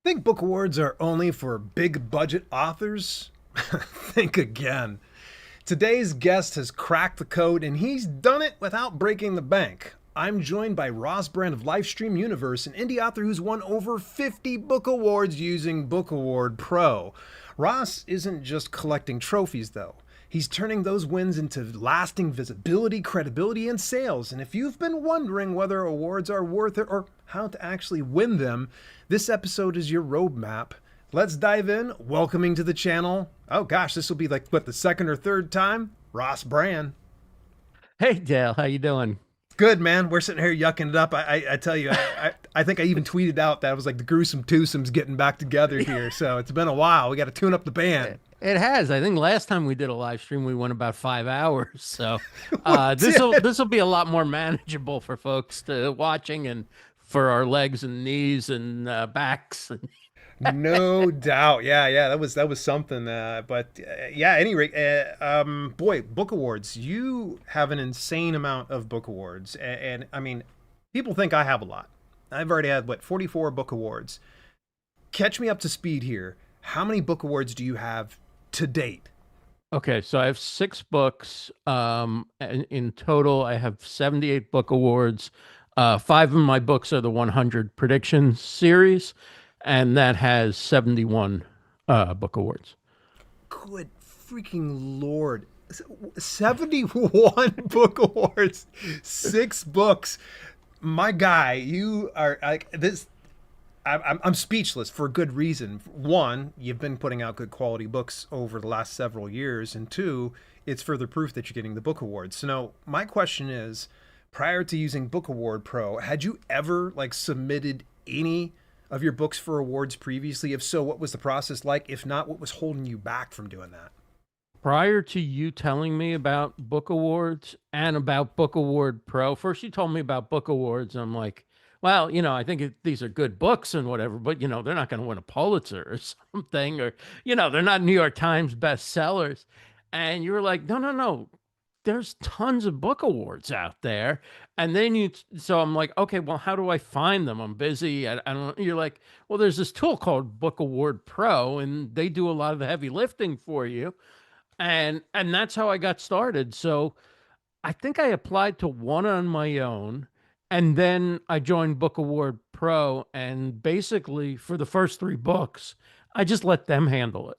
Think book awards are only for big budget authors? Think again. Today's guest has cracked the code and he's done it without breaking the bank. I'm joined by Ross Brand of Livestream Universe, an indie author who's won over 50 book awards using Book Award Pro. Ross isn't just collecting trophies though. He's turning those wins into lasting visibility, credibility, and sales. And if you've been wondering whether awards are worth it or how to actually win them, this episode is your roadmap. Let's dive in. Welcoming to the channel. Oh gosh, this will be like, what, the second or third time? Ross Brand. Hey Dale, how you doing? Good, man. We're sitting here yucking it up. I tell you, I think I even tweeted out that it was like the gruesome twosomes getting back together here. So it's been a while. We got to tune up the band. It has. I think last time we did a live stream, we went about 5 hours. So Yeah. this will be a lot more manageable for folks to watching and for our legs and knees and backs. No doubt. Yeah. That was something. Yeah. At any rate, boy, book awards. You have an insane amount of book awards, and I mean, people think I have a lot. I've already had 44 book awards. Catch me up to speed here. How many book awards do you have to date? Okay, so I have 6 books. And in total, I have 78 book awards. 5 of my books are the 100 Predictions series, and that has 71 book awards. Good freaking lord. 71 book awards, 6 books. My guy, you are like this. I'm speechless for a good reason. One, you've been putting out good quality books over the last several years, and two, it's further proof that you're getting the book awards. So now my question is, prior to using Book Award Pro, had you ever like submitted any of your books for awards previously? If so, what was the process like? If not, what was holding you back from doing that? Prior to you telling me about book awards and about Book Award Pro, first you told me about book awards. I'm like, well, I think these are good books and whatever, but they're not going to win a Pulitzer or something, or they're not New York Times bestsellers. And you were like, no, no, no, there's tons of book awards out there. And then so I'm like, okay, well, how do I find them? I'm busy. I don't. You're like, well, there's this tool called Book Award Pro, and they do a lot of the heavy lifting for you, and that's how I got started. So I think I applied to one on my own, and then I joined Book Award Pro, and basically for the first 3 books, I just let them handle it.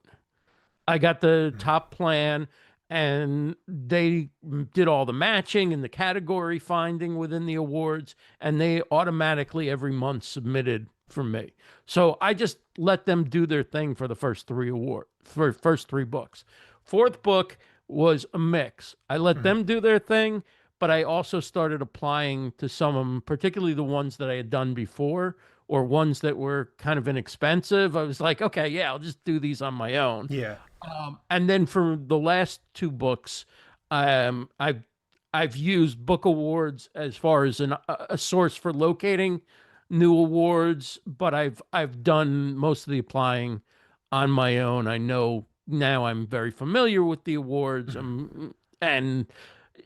I got the top plan, and they did all the matching and the category finding within the awards, and they automatically every month submitted for me. So I just let them do their thing for the first 3 books. Fourth book was a mix. I let Mhm. them do their thing, but I also started applying to some of them, particularly the ones that I had done before or ones that were kind of inexpensive. I was like, okay, yeah, I'll just do these on my own. Yeah. And then for the last 2 books, um, I've I've used book awards as far as a source for locating new awards, but I've done most of the applying on my own. I know now I'm very familiar with the awards, Mhm. and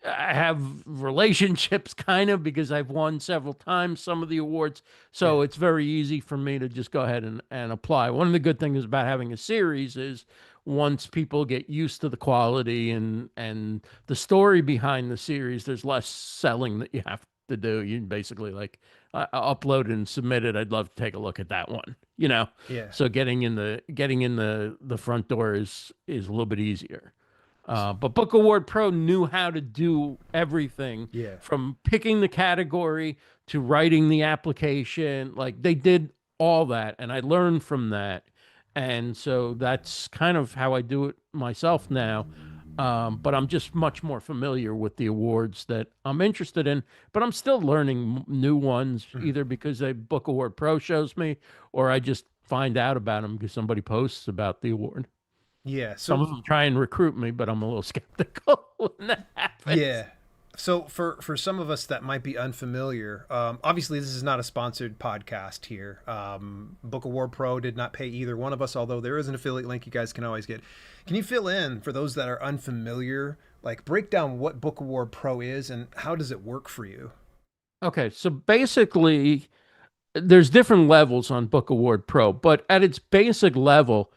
I have relationships kind of because I've won several times some of the awards. Yeah. So it's very easy for me to just go ahead and apply. One of the good things about having a series is once people get used to the quality and the story behind the series, there's less selling that you have to do. You basically like upload and submit it. I'd love to take a look at that one. Yeah. So getting in the front door is a little bit easier. But Book Award Pro knew how to do everything Yeah. from picking the category to writing the application. Like they did all that, and I learned from that. And so that's kind of how I do it myself now. But I'm just much more familiar with the awards that I'm interested in. But I'm still learning new ones, Mhm. either because a Book Award Pro shows me, or I just find out about them because somebody posts about the award. Yeah. Some So of them try and recruit me, but I'm a little skeptical when that happens. yeah. So for some of us that might be unfamiliar, obviously this is not a sponsored podcast here. Book Award Pro did not pay either one of us, although there is an affiliate link you guys can always get. Can you fill in for those that are unfamiliar, like break down what Book Award Pro is and how does it work for you? Okay, so basically, there's different levels on Book Award Pro, but at its basic level,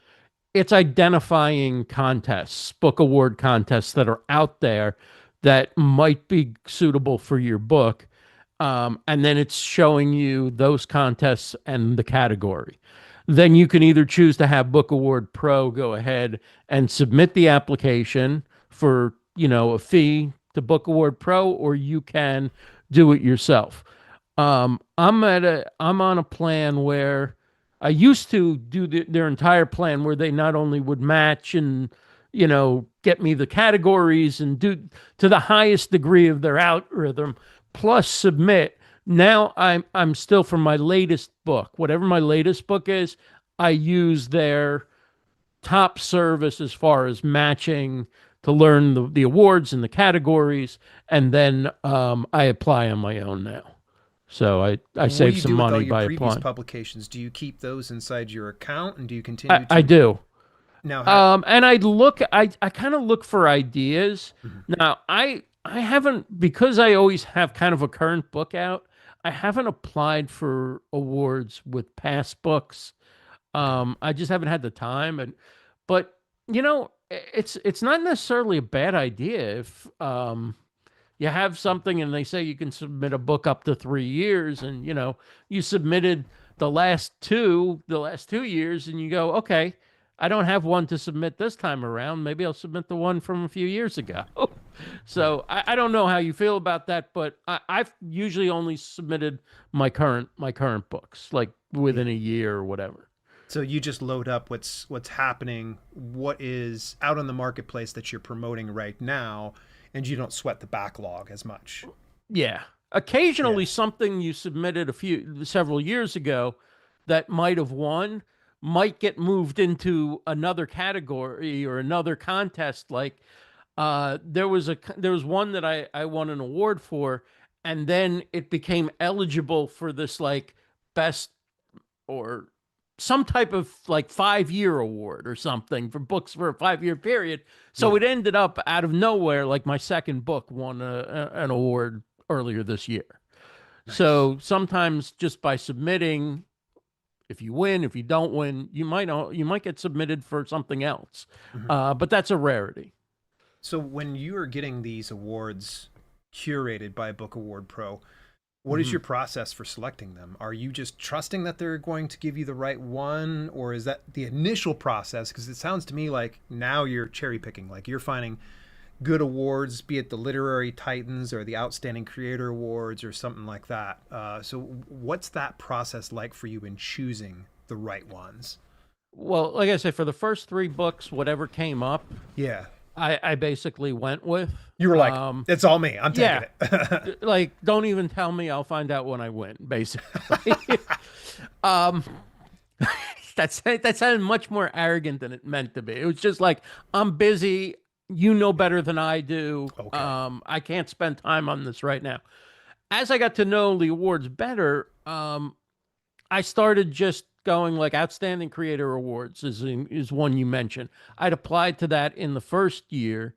it's identifying contests, book award contests that are out there that might be suitable for your book. And then it's showing you those contests and the category. Then you can either choose to have Book Award Pro go ahead and submit the application for, a fee to Book Award Pro, or you can do it yourself. I'm on a plan where I used to do their entire plan where they not only would match and get me the categories and do to the highest degree of their algorithm plus submit. Now I'm still for my latest book, whatever my latest book is, I use their top service as far as matching to learn the awards and the categories, and then I apply on my own now. So I And what do save you some do with all money your by previous applying. publications? Do you keep those inside your account, and do you I, continue I to do. now? And I kind of look for ideas. Mhm. Now, I haven't, because I always have kind of a current book out, I haven't applied for awards with past books. Okay. I just haven't had the time, but it's not necessarily a bad idea if you have something and they say you can submit a book up to 3 years, and you submitted the last 2 years, and you go, okay, I don't have one to submit this time around. Maybe I'll submit the one from a few years ago. Right. So I don't know how you feel about that, but I've usually only submitted my current books like Yeah. within a year or whatever. So you just load up what's happening, what is out on the marketplace that you're promoting right now, and you don't sweat the backlog as much. Yeah. Yeah. Occasionally something you submitted several years ago that might have won might get moved into another category or another contest. Like there was one that I won an award for, and then it became eligible for this like best or some type of like 5 year award or something for books for a 5 year period. So Yeah. it ended up out of nowhere, like my second book won an award earlier this year. Nice. So sometimes just by submitting, if you win, if you don't win, you might get submitted for something else. Mhm. But that's a rarity. So when you are getting these awards curated by Book Award Pro, what is Mhm. your process for selecting them? Are you just trusting that they're going to give you the right one, or is that the initial process? Because it sounds to me like now you're cherry picking, like you're finding good awards, be it the Literary Titans or the Outstanding Creator Awards or something like that. So what's that process like for you in choosing the right ones? Well, like I say, for the first three books, whatever came up, Yeah. I basically went with. You were like, Um, it's all me. I'm taking yeah, it. like don't even tell me. I'll find out when I win. Basically, um, that sounded much more arrogant than it meant to be. It was just like I'm busy. You know better than I do. Okay. I can't spend time on this right now. As I got to know the awards better, I started just going like Outstanding Creator Awards is one you mentioned. I'd applied to that in the first year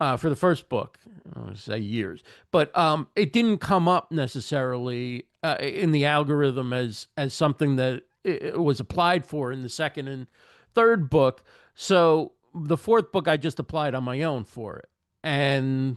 for the first book. I want to say years, but it didn't come up necessarily in the algorithm as something that it was applied for in the second and third book. So the fourth book, I just applied on my own for it, and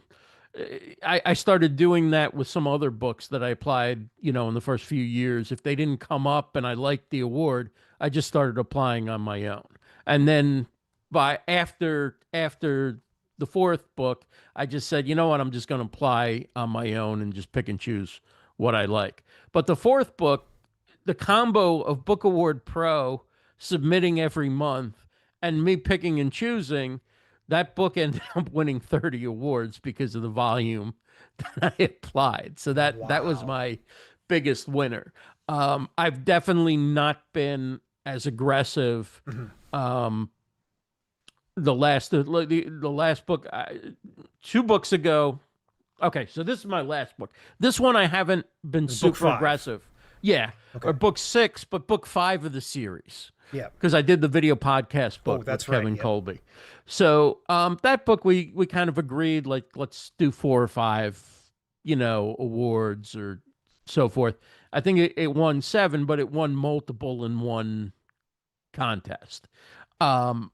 I started doing that with some other books that I applied, in the first few years. If they didn't come up and I liked the award, I just started applying on my own. And then by after the fourth book, I just said, you know what, I'm just going to apply on my own and just pick and choose what I like. But the fourth book, the combo of Book Award Pro submitting every month and me picking and choosing, that book ended up winning 30 awards because of the volume that I applied. So that was Wow. my biggest winner. I've definitely not been as aggressive. Mhm. Um, the last book, 2 books ago. Okay, so this is my last book. This one I haven't been It's book super five. aggressive. Yeah, Okay. or book 6, but book 5 of the series Yeah. because I did the video podcast Oh, book with that's right. Kevin Yeah. Colby. So that book we kind of agreed like let's do 4 or 5, awards or so forth. I think it won 7, but it won multiple in one contest. Um,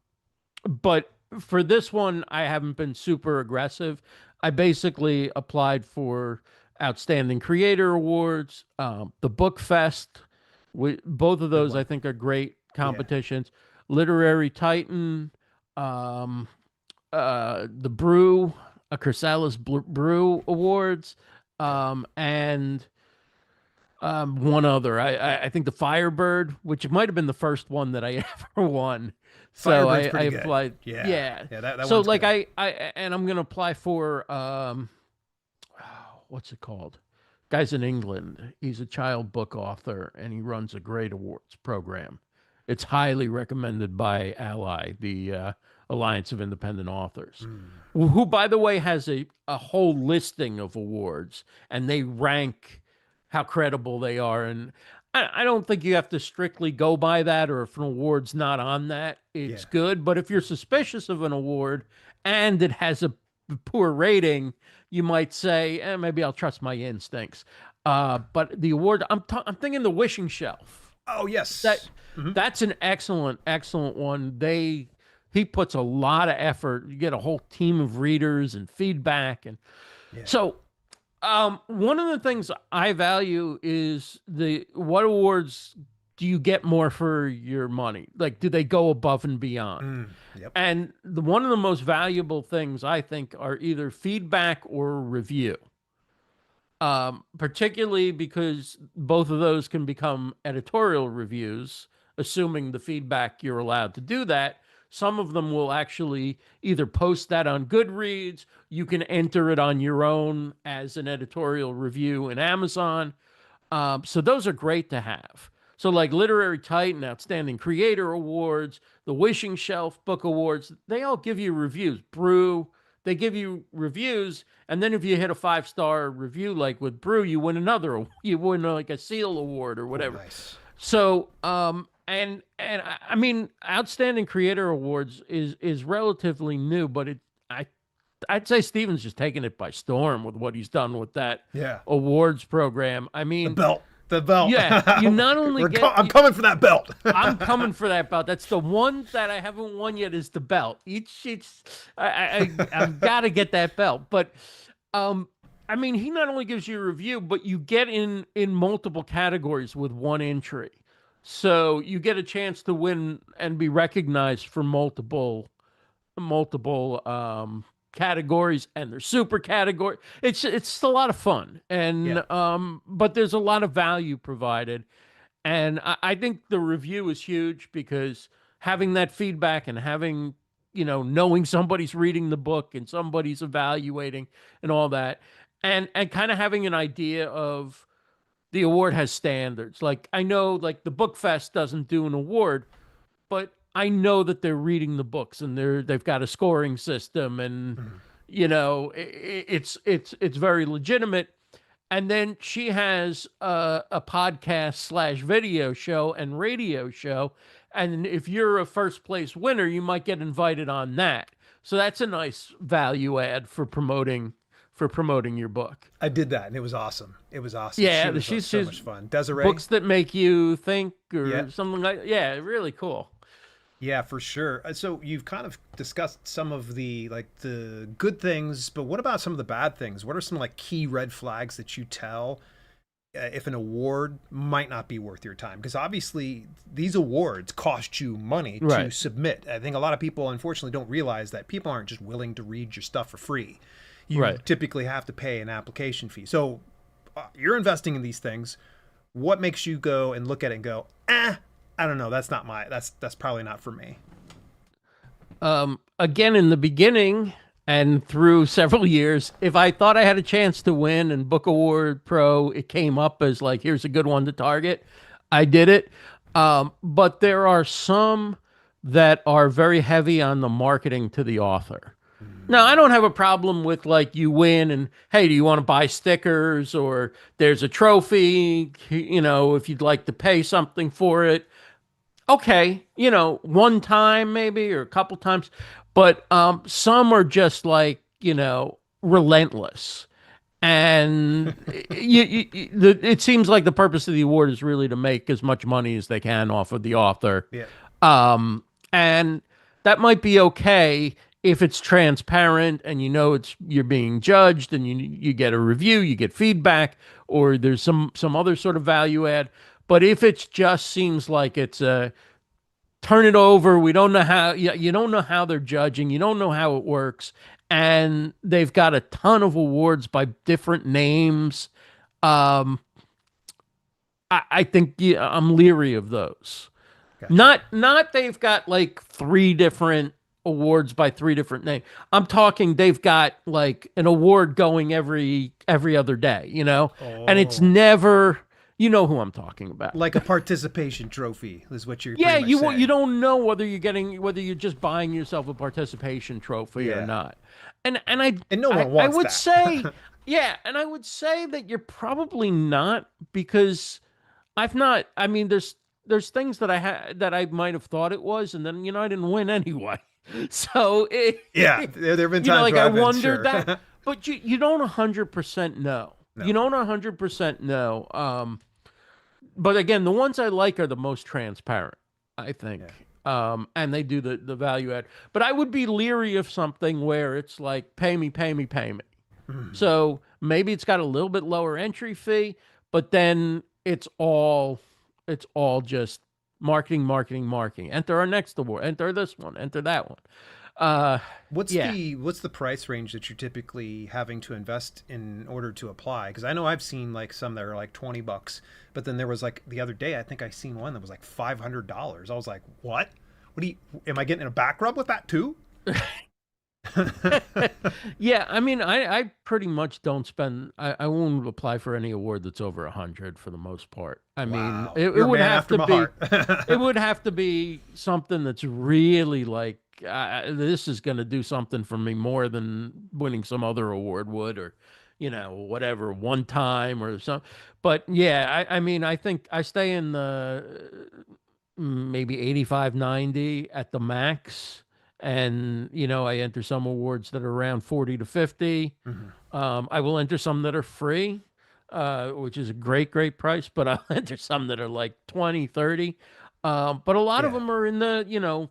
but for this one, I haven't been super aggressive. I basically applied for Outstanding Creator Awards, the Book Fest. Both of Good those I one. think are great Yeah. competitions. Literary Titan, um, the Brew, a Chrysalis Brew Awards, Okay. and one other. I think the Firebird, which might have been the first one that I ever won. So Firebird's I pretty good. applied. Yeah. Yeah. Yeah, that So one's like good. I and I'm gonna apply for what's it called? Guy's in England. He's a child book author and he runs a great awards program. It's highly recommended by Ally, the Alliance of Independent Authors, Mm. who, by the way, has a whole listing of awards and they rank how credible they are. And I don't think you have to strictly go by that, or if an award's not on that, it's Yeah. good. But if you're suspicious of an award and it has a poor rating, you might say, maybe I'll trust my instincts. But the award, I'm thinking the Wishing Shelf. Oh, That yes. Hmm. that's an excellent one. He puts a lot of effort. You get a whole team of readers and feedback, and Yeah. so one of the things I value is the what awards do you get more for your money? Like, do they go above and beyond? Mm. Yep. And one of the most valuable things I think are either feedback or review. Particularly because both of those can become editorial reviews, assuming the feedback you're allowed to do that. Some of them will actually either post that on Goodreads, you can enter it on your own as an editorial review in Amazon. So those are great to have. So, like Literary Titan, Outstanding Creator Awards, the Wishing Shelf Book Awards, they all give you reviews. Brew, they give you reviews, and then if you hit a 5-star review, like with Brew, you win you win like a Seal Award or Oh, whatever. nice. So, and I mean, Outstanding Creator Awards is relatively new, but I'd say Steven's just taking it by storm with what he's done with that Yeah. awards program. I The mean, belt. The belt. yeah, you not only I'm coming for that belt. I'm coming for that belt. That's the one that I haven't won yet is the belt. I've got to get that belt. But um, I mean, he not only gives you a review, but you get in multiple categories with one entry. So you get a chance to win and be recognized for multiple categories, and there's super category. It's a lot of fun, Yeah. and but there's a lot of value provided, and I think the review is huge because having that feedback and having knowing somebody's reading the book and somebody's evaluating and all that, and kind of having an idea of the award has standards. Like I know, like the Book Fest doesn't do an award, but I know that they're reading the books and they've got a scoring system, and Mhm. it's very legitimate. And then she has a podcast slash video show and radio show, and if you're a first place winner, you might get invited on that. So that's a nice value add for promoting your book. I did that, and it was awesome. It was awesome. She Yeah, was so she's much fun. Desiree. books that make you think Yeah. or something like, yeah, really cool. Yeah, for sure. So you've kind of discussed some of the good things, but what about some of the bad things? What are some like key red flags that you tell if an award might not be worth your time? Because obviously these awards cost you money to Right. submit. I think a lot of people unfortunately don't realize that people aren't just willing to read your stuff for free. You Right. typically have to pay an application fee. So you're investing in these things. What makes you go and look at it and go, I don't know, that's probably not for me. Again, in the beginning and through several years, if I thought I had a chance to win and Book Award Pro, it came up as like, here's a good one to target. I did it. But there are some that are very heavy on the marketing to the author. Now, I don't have a problem with like you win and hey, do you want to buy stickers or there's a trophy, if you'd like to pay something for it. Okay, one time maybe or a couple times, but some are just like, relentless. And it seems like the purpose of the award is really to make as much money as they can off of the author. Yeah. And that might be okay if it's transparent and you know it's you're being judged and you get a review, you get feedback, or there's some other sort of value add. But if it just seems like it's a turn it over, we don't know how you don't know how they're judging, you don't know how it works, and they've got a ton of awards by different names. Um, I think yeah, I'm leery of those. Gotcha. Not they've got like three different awards by three different names. I'm talking they've got like an award going every other day, you know? And it's Oh, never you know who I'm talking about. like a participation trophy is what you're Yeah, pretty much you saying. don't know whether you're just buying yourself a participation trophy or Yeah. not. And I And no one I wants would that. say yeah, and I would say that you're probably not because I've not. I mean, there's things that I had that I might have thought it was, and then I didn't win anyway. So Yeah, there have been you know, times like where I I've been wondered sure. that, but you don't 100% know. You No. don't 100% know. But again, the ones I like are the most transparent, I Yeah. think. And they do the value add. But I would be leery of something where it's like pay me, pay me, pay me. Mhm. So maybe it's got a little bit lower entry fee, but then it's all just marketing, marketing, marketing. Enter our next award, enter this one, enter that one. Uh yeah. What's the price range that you're typically having to invest in order to apply? Because I know I've seen like some that are like $20, but then there was like the other day I think I seen one that was like $500. I was like, what? What do you? Am I getting a back rub with that too? Yeah, I mean, I pretty much don't spend. I won't apply for any award that's over 100 for the most part. I mean, Wow, it you're a would man have after to my be heart. it would have to be something that's really like this is going to do something for me more than winning some other award would, or whatever one time or something. But yeah, I mean, I think I stay in the maybe 85, 90 at the max. And, I enter some awards that are around 40 to 50. Mhm. I will enter some that are free, which is a great, great price, but I'll enter some that are like 20, 30. But a lot of Yeah, them are in the,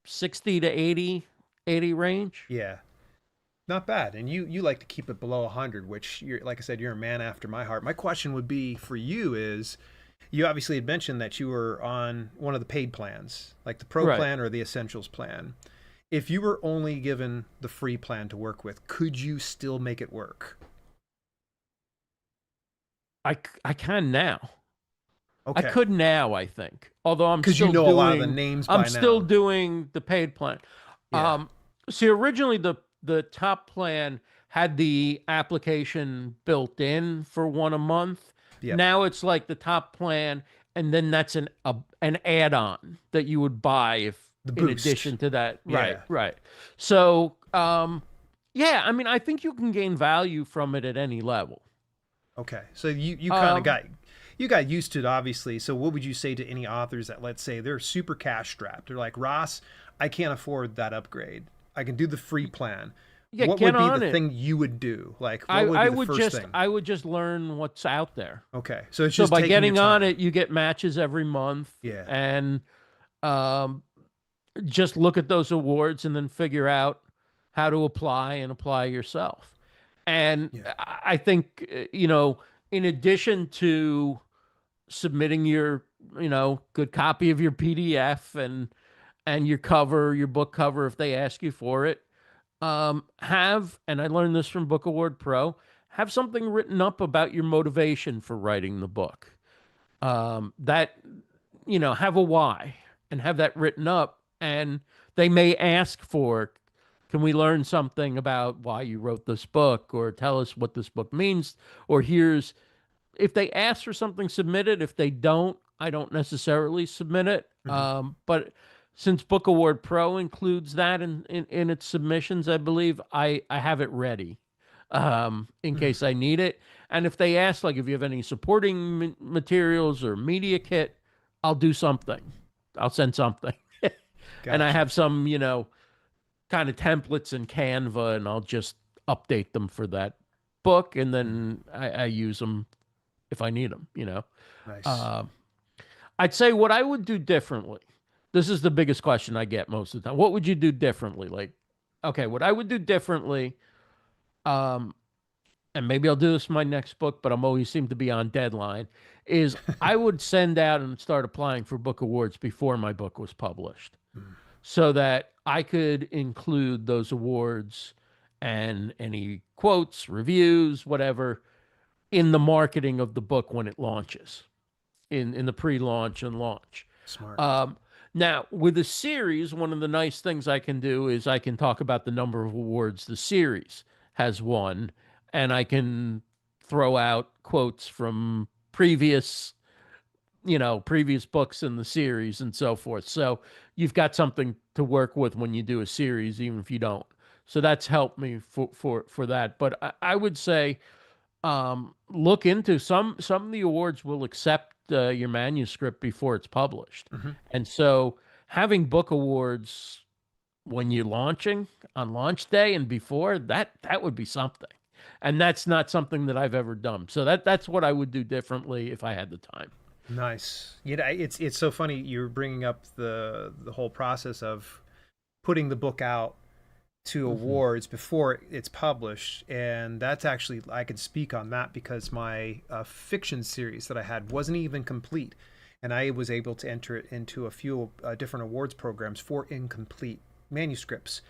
60 to 80 range. yeah, not bad. And you like to keep it below 100, which you're like I said, you're a man after my heart. My question would be for you is you obviously had mentioned that you were on one of the paid plans, like the pro Right. plan or the essentials plan. If you were only given the free plan to work with, could you still make it work? I can now. I Okay. could now, I think. Although Because you know a lot of the names I'm by still now. doing the paid plan. Yeah. Um, See, originally the top plan had the application built in for one a month. Yep. Now it's like the top plan, and then that's an add-on that you would buy if The in boost. addition to that. Right, Yeah. right. So, yeah, I mean, I think you can gain value from it at any level. Okay. So you kind of Um, got used to it obviously. So what would you say to any authors that let's say they're super cash strapped? They're like, "Ross, I can't afford that upgrade. I can do the free plan." yeah, What get would be the on it. thing you would do? Like I what would be I the would first just thing? I would just learn what's out there. Okay. So it's So just by taking your getting on time. it, you get matches every month, Yeah. and um, just look at those awards and then figure out how to apply yourself. And Yeah. I think in addition to submitting your good copy of your PDF and your book cover if they ask you for it, have, and I learned this from Book Award Pro, have something written up about your motivation for writing the book. That, have a why and have that written up. And they may ask for, can we learn something about why you wrote this book or tell us what this book means? Or if they ask for something, submit it. If they don't, I don't necessarily submit it. Mhm. But since Book Award Pro includes that in its submissions, I believe I have it ready in Mhm. case I need it. And if they ask, like, if you have any supporting materials or media kit, I'll do something. I'll send something. And I Gotcha. have some, kind of templates in Canva, and I'll just update them for that book, and then I use them if I need them, you know. Nice. Um, I'd say what I would do differently. This is the biggest question I get most of the time. What would you do differently? Like, okay, what I would do differently, um, and maybe I'll do this in my next book, but I'm always seem to be on deadline, is I would send out and start applying for book awards before my book was published Mm. so that I could include those awards and any quotes, reviews, whatever, in the marketing of the book when it launches, in the pre-launch and launch. Smart. Um, Now, with a series, one of the nice things I can do is I can talk about the number of awards the series has won, and I can throw out quotes from previous books in the series and so forth. So you've got something to work with when you do a series, even if you don't. So that's helped me for that. But I would say look into some of the awards will accept your manuscript before it's published, Hmm. and so having book awards when you're launching on launch day and before that would be something, and that's not something that I've ever done. So that's what I would do differently if I had the time. Nice. It's so funny you're bringing up the whole process of putting the book out to Hmm. awards before it's published, and that's actually I can speak on that because my fiction series that I had wasn't even complete, and I was able to enter it into a few different awards programs for incomplete manuscripts,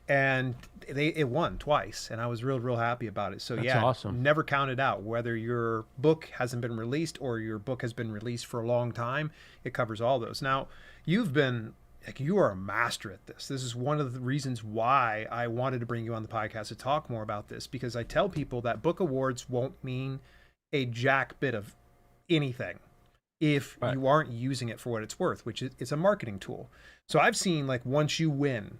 and it won twice, and I was real happy about it. So That's yeah, awesome. never count it out whether your book hasn't been released or your book has been released for a long time. It covers all those. Now you've been like you are a master at this. This is one of the reasons why I wanted to bring you on the podcast to talk more about this, because I tell people that book awards won't mean a jack bit of anything if Right. you aren't using it for what it's worth, which is it's a marketing tool. So I've seen like once you win,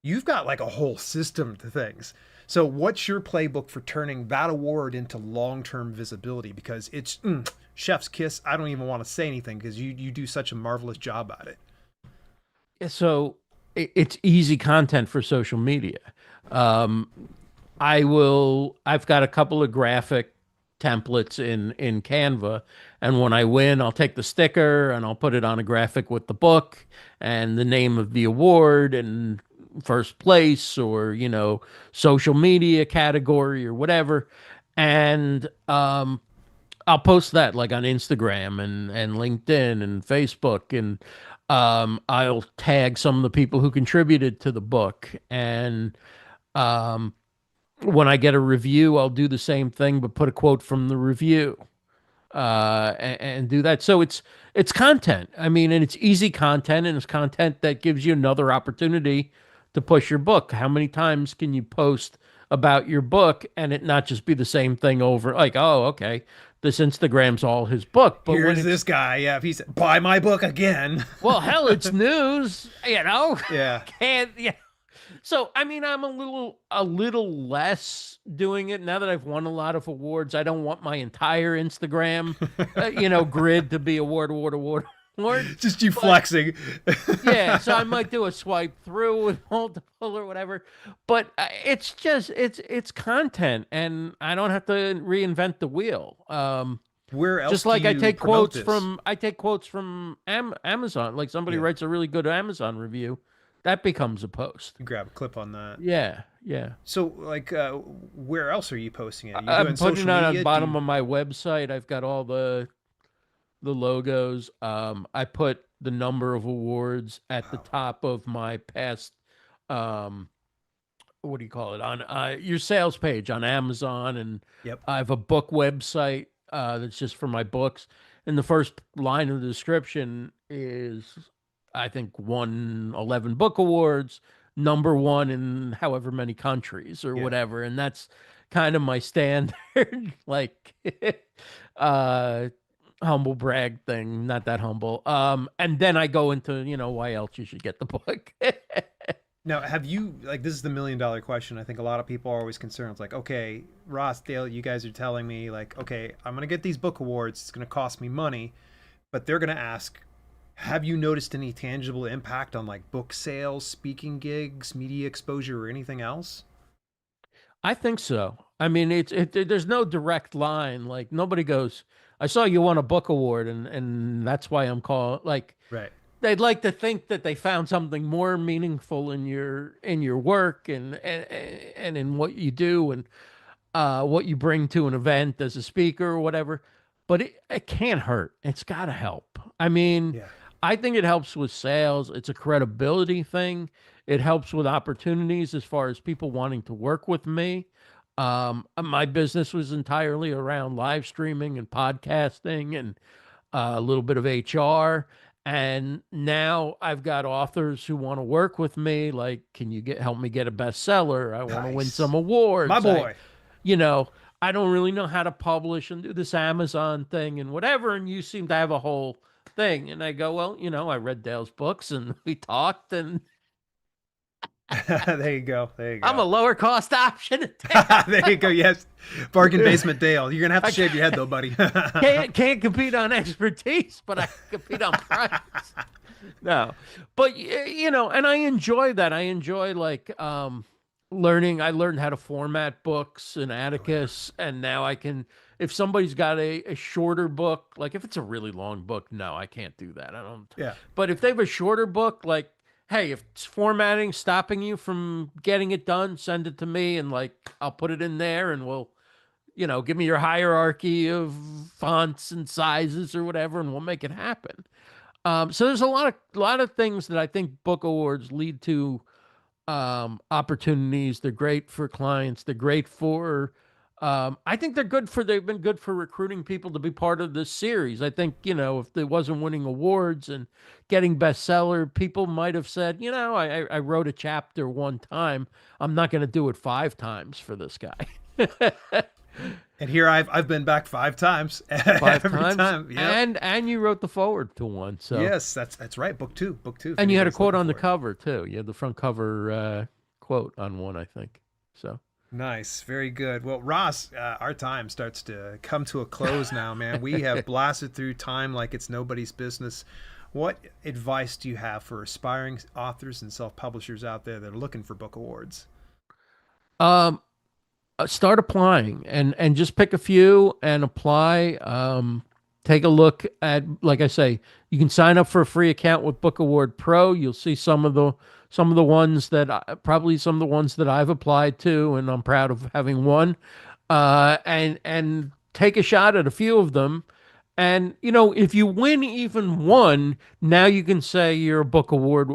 you've got like a whole system to things. So what's your playbook for turning that award into long-term visibility? Because it's chef's kiss. I don't even want to say anything because you do such a marvelous job at it. So it's easy content for social media. Um, I've got a couple of graphic templates in Canva, and when I win, I'll take the sticker and I'll put it on a graphic with the book and the name of the award and first place, or social media category or whatever. And I'll post that like on Instagram and LinkedIn and Facebook, and I'll tag some of the people who contributed to the book. And um, when I get a review, I'll do the same thing, but put a quote from the review and do that. So it's content. I mean, and it's easy content, and it's content that gives you another opportunity to push your book. How many times can you post about your book and it not just be the same thing over? Like, oh, okay, this Instagram's all his book, but when Here's it's this guy. Yeah, if he said, buy my book again. well, hell, it's news, Yeah. Can't yeah. So I mean, I'm a little less doing it now that I've won a lot of awards. I don't want my entire Instagram, grid to be award. Just you But flexing. yeah, so I might do a swipe through with multiple or whatever. But it's just it's content, and I don't have to reinvent the wheel. Where else Just do like you promote I take quotes from Amazon. Like somebody Yeah, writes a really good Amazon review, that becomes a post. you grab a clip on that. Yeah, yeah. So, like, where else are you posting it? Are you I'm doing putting social it on the media? Do bottom you? of my website. I've got all the logos. I put the number of awards at the Wow. top of my past. Um, what do you call it, on your sales page on Amazon, and Yep. I have a book website that's just for my books. And the first line of the description is, I think, won 11 book awards, number one in however many countries or Yeah. whatever, and that's kind of my standard, like, uh, humble brag thing. Not that humble. And then I go into why else you should get the book. Now, have you like this is the $1 million question? I think a lot of people are always concerned. It's like, okay, Ross, Dale, you guys are telling me like, okay, I'm gonna get these book awards. It's gonna cost me money, but they're gonna ask, have you noticed any tangible impact on like book sales, speaking gigs, media exposure, or anything else? I think so. I mean, there's no direct line. Like nobody goes, I saw you won a book award, and that's why I'm calling. Like Right. they'd like to think that they found something more meaningful in your work and in what you do and what you bring to an event as a speaker or whatever. But it can't hurt. It's got to help. I mean, Yeah. I think it helps with sales. It's a credibility thing. It helps with opportunities as far as people wanting to work with me. My business was entirely around live streaming and podcasting and a little bit of HR. And now I've got authors who want to work with me. Like, can you help me get a bestseller? I want to win Nice. some My awards. boy. You know, I don't really know how to publish and do this Amazon thing and whatever. And you seem to have a whole thing. And I go, well, I read Dale's books and we talked, and There you go. There you I'm a go. lower cost option. There you go. Yes. Bargain basement Dale. You're going to have to shave your head though, buddy. Can't compete on expertise, but I can compete on price. No, but and I enjoy that. I enjoy like learning. I learned how to format books in Atticus, and now I can. If somebody's got a shorter book, like if it's a really long book, no, I can't do that. I don't. Yeah. But if they have a shorter book, like, hey, if it's formatting stopping you from getting it done, send it to me, and like I'll put it in there, and we'll, give me your hierarchy of fonts and sizes or whatever, and we'll make it happen. So there's a lot of things that I think book awards lead to opportunities. They're great for clients. They're great for. I think they've been good for recruiting people to be part of this series. I think, if it wasn't winning awards and getting bestseller, people might have said, I wrote a chapter one time. I'm not going to do it 5 times for this guy. And here I've been back 5 times. 5 Every times. time. Yep. And you wrote the forward to one. So Yes, that's right. Book two. Book two. if and you had a anybody's quote looking on the for it. cover too. You had the front cover quote on one, I think. So Nice, very good. Well, Ross, our time starts to come to a close now, man. We have blasted through time like it's nobody's business. What advice do you have for aspiring authors and self-publishers out there that are looking for book awards? um start applying and just pick a few and apply. Take a look at, like I say, you can sign up for a free account with Book Award Pro. You'll see some of the ones that probably some of the ones that I've applied to, and I'm proud of having won. And take a shot at a few of them. And if you win even one, now you can say you're a book award.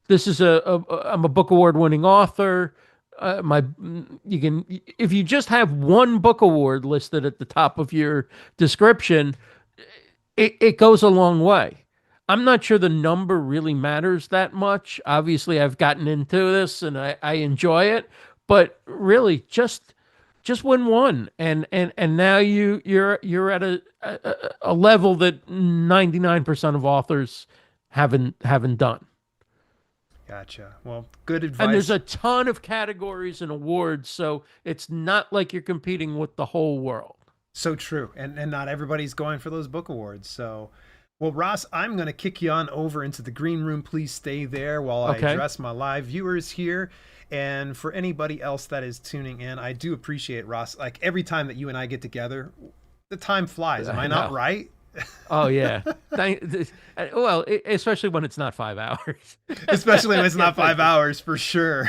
This is I'm a book award winning author. You can, if you just have one book award listed at the top of your description, it goes a long way. I'm not sure the number really matters that much. Obviously, I've gotten into this and I enjoy it, but really just win one, and now you're at a level that 99% of authors haven't done. Gotcha. Well, good advice. And there's a ton of categories and awards, so it's not like you're competing with the whole world. So true. And not everybody's going for those book awards. So, well, Ross, I'm going to kick you on over into the green room. Please stay there while I Okay. address my live viewers here. And for anybody else that is tuning in, I do appreciate, Ross. Like every time that you and I get together, the time flies. Am I not know. right? Oh yeah. Well, especially when it's not 5 hours. Especially when it's not 5 hours, for sure.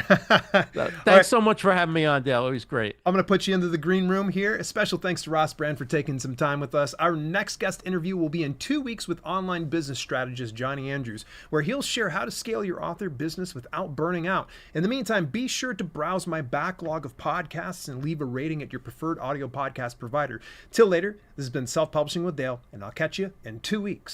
Thanks so much for having me on, Dale. It was great. I'm going to put you into the green room here. A special thanks to Ross Brand for taking some time with us. Our next guest interview will be in 2 weeks with online business strategist Johnny Andrews, where he'll share how to scale your author business without burning out. In the meantime, be sure to browse my backlog of podcasts and leave a rating at your preferred audio podcast provider. Till later, this has been Self-Publishing with Dale, and I'll catch you in 2 weeks.